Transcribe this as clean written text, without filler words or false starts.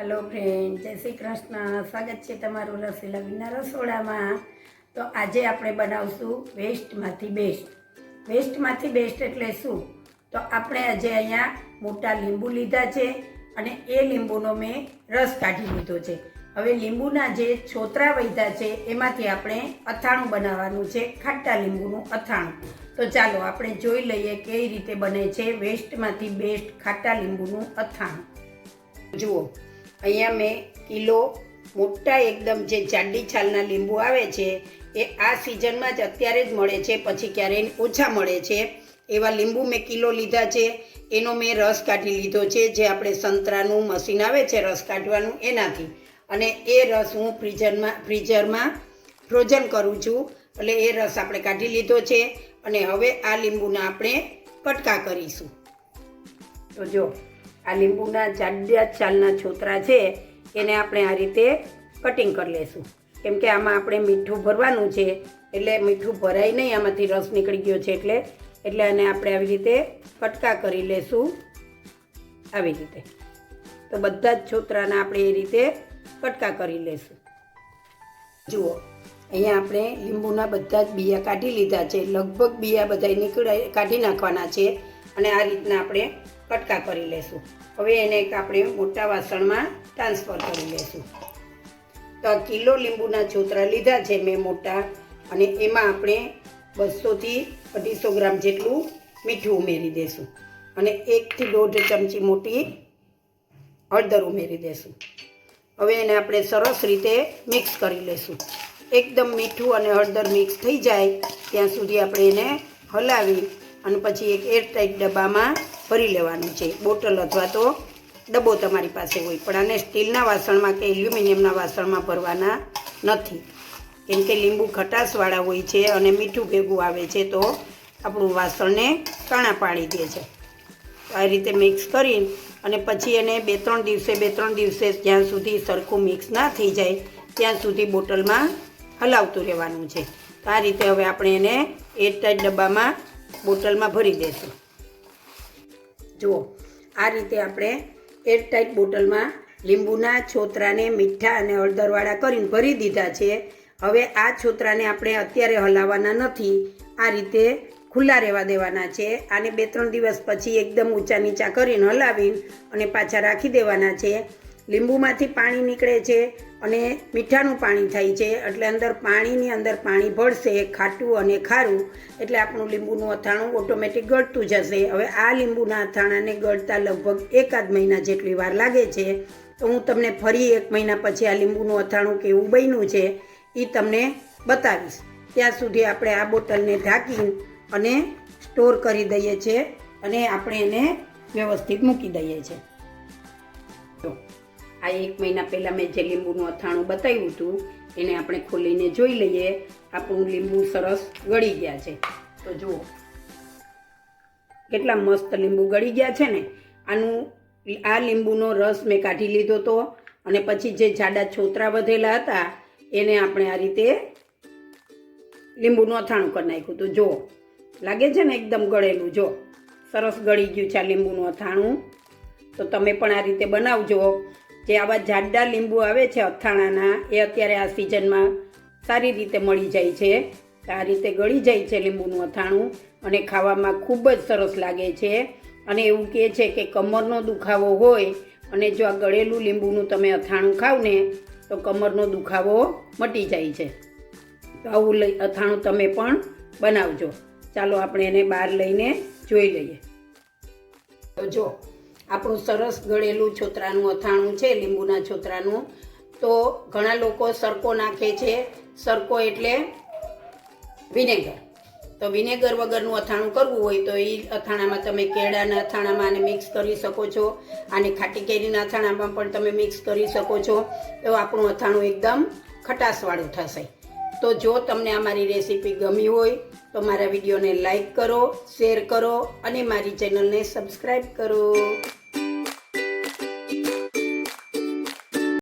Hello friend, जय श्री कृष्ण। स्वागत है तमारू रसीला विना रसोड़ा। तो आज आपणे बनावशुं वेस्टमांथी बेस्ट। वेस्टमांथी बेस्ट एटले शुं? तो आपणे आज अहींया मोटा લીંબુ लीधा छे अने ए લીંબુનો मैं रस काढी लीधो छे। हवे લીંબુના जे छोतरा वध्या छे एमांथी आपणे અથાણું बनाववानुं छे, खाटा લીંબુનું અથાણુं। तो चालो आपणे जोई लईए केवी रीते बने छे वेस्टमांथी बेस्ट खाटा લીંબુનું અથાણું। जुओ, अहींया मैं किलो मोटा एकदम जे जाडी छालना લીંબુ आवे छे ए आ सीजनमां ज अत्यारे ज मळे छे, पछी क्यारेय ओछा मळे छे एवा લીંબુ मैं किलो लीधा छे। एनो मैं रस काढी लीधो छे, जे आपणे संतरानुं मशीन आवे छे रस काढवानुं एनाथी, अने ए रस हूँ फ्रीजरमां फ्रोजन करूँ छूं। એટલે એ રસ આપણે કાઢી લીધો છે અને હવે આ લીંબુના આપણે કટકા કરીશું। તો જો આ લીંબુના જાડા છાલના છોતરા છે એને આપણે આ રીતે કટિંગ કરી લેશું, કેમ કે આમાં આપણે મીઠું ભરવાનું છે એટલે મીઠું ભરાય નહીં, આમાંથી રસ નીકળી ગયો છે એટલે આને આપણે આવી રીતે કટકા કરી લેશું, આવી રીતે। તો બધા જ છોતરાના આપણે એ રીતે કટકા કરી લેશું। જુઓ, અહીંયા આપણે લીંબુના બધા જ બીયા કાઢી લીધા છે, લગભગ બીયા બધા કાઢી નાખવાના છે અને આ રીતના આપણે કટકા કરી લેશું। હવે એને એક આપણે મોટા વાસણમાં ટ્રાન્સફર કરી લેશું। તો કિલો લીંબુના છોતરા લીધા છે મેં મોટા, અને એમાં આપણે 200 થી 250 ગ્રામ જેટલું મીઠું ઉમેરી દેશું અને 1 થી 1.5 ચમચી મોટી હળદર ઉમેરી દેશું। હવે એને આપણે સરસ રીતે મિક્સ કરી લેશું। एकदम मीठू और हळदर मिक्स थी जाए त्या सुधी आपणे एने हलावी अने पछी एक एरटाइट डब्बा में भरी लेवानुं छे। बोटल अथवा तो डब्बो तमारी पासे होय, पण आने स्टीलना वासणमां के एल्युमिनियमना वासणमां भरवाना नथी, केम के લીંબુ खटाशवाळा होय छे अने मीठू भेगुं आवे छे तो आपणुं वासणने काणा पाड़ी दे छे। आ रीते मिक्स करी अने पछी एने 2-3 दिवसे ज्यां सुधी सरखुं मिक्स ना थई जाय त्यां सुधी बोटलमां हलावतुं रहेवानुं छे। तो आ रीते हवे आपणे एने एरटाइट डब्बामां बोटलमां भरी देशुं। जुओ, आ रीते आपणे एरटाइट बोटलमां લીંબુના છોતરાને મીઠા અને હળદરવાળા કરીને ભરી દીધા છે। હવે આ છોતરાને આપણે અત્યારે હલાવવાના નથી, આ રીતે ખુલ્લા રહેવા દેવાના છે। આને 2-3 દિવસ પછી એકદમ ઊંચા નીચા કરીને હલાવીને અને પાછા રાખી દેવાના છે। લીંબુમાંથી પાણી નીકળે છે અને મીઠાનું પાણી થાય છે, એટલે અંદર પાણીની અંદર પાણી ભળશે, ખાટું અને ખારું, એટલે આપણું લીંબુનું અથાણું ઓટોમેટિક ગળતું જશે। હવે આ લીંબુના અથાણાને ગળતા લગભગ 1 મહિના જેટલી વાર લાગે છે। તો હું તમને ફરી 1 મહિના પછી આ લીંબુનું અથાણું કેવું બન્યું છે એ તમને બતાવીશ। ત્યાં સુધી આપણે આ બોટલને ઢાંકી અને સ્ટોર કરી દઈએ છીએ અને આપણે એને વ્યવસ્થિત મૂકી દઈએ છીએ। તો આ 1 મહિના પહેલાં મેં જે લીંબુનું અથાણું બતાવ્યું હતું એને આપણે ખોલીને જોઈ લઈએ। આપણું લીંબુ સરસ ગળી ગયા છે। તો જુઓ કેટલા મસ્ત લીંબુ ગળી ગયા છે ને। આ લીંબુનો રસ મેં કાઢી લીધો હતો અને પછી જે જાડા છોતરા વધેલા હતા એને આપણે આ રીતે લીંબુનું અથાણું કરી નાખ્યું। તો જુઓ લાગે છે ને એકદમ ગળેલું, જો સરસ ગળી ગયું છે આ લીંબુનું અથાણું। તો તમે પણ આ રીતે બનાવજો। જે આવા જાડા લીંબુ આવે છે અથાણાના એ અત્યારે આ સિઝનમાં સારી રીતે મળી જાય છે। આ રીતે ગળી જાય છે લીંબુનું અથાણું અને ખાવામાં ખૂબ જ સરસ લાગે છે। અને એવું કહે છે કે કમરનો દુખાવો હોય અને જો આ ગળેલું લીંબુનું તમે અથાણું ખાવ ને તો કમરનો દુખાવો મટી જાય છે। તો આવું અથાણું તમે પણ બનાવજો। ચાલો આપણે એને બહાર લઈને જોઈ લઈએ। તો જો આપણું સરસ ગળેલું છોતરાનું અથાણું છે લીંબુના છોતરાનું। તો ઘણા લોકો સરકો નાખે છે, સરકો એટલે વિનેગર। તો વિનેગર વગરનું અથાણું કરવું હોય તો એ અથાણામાં તમે કેળાના અથાણામાં આને મિક્સ કરી શકો છો, આને ખાટી કેરીના અથાણામાં પણ તમે મિક્સ કરી શકો છો। તો આપણું અથાણું એકદમ ખટાશવાળું થશે। તો જો તમને આ મારી રેસીપી ગમી હોય તો મારા વિડીયોને લાઈક કરો, શેર કરો અને મારી ચેનલને સબસ્ક્રાઈબ કરો।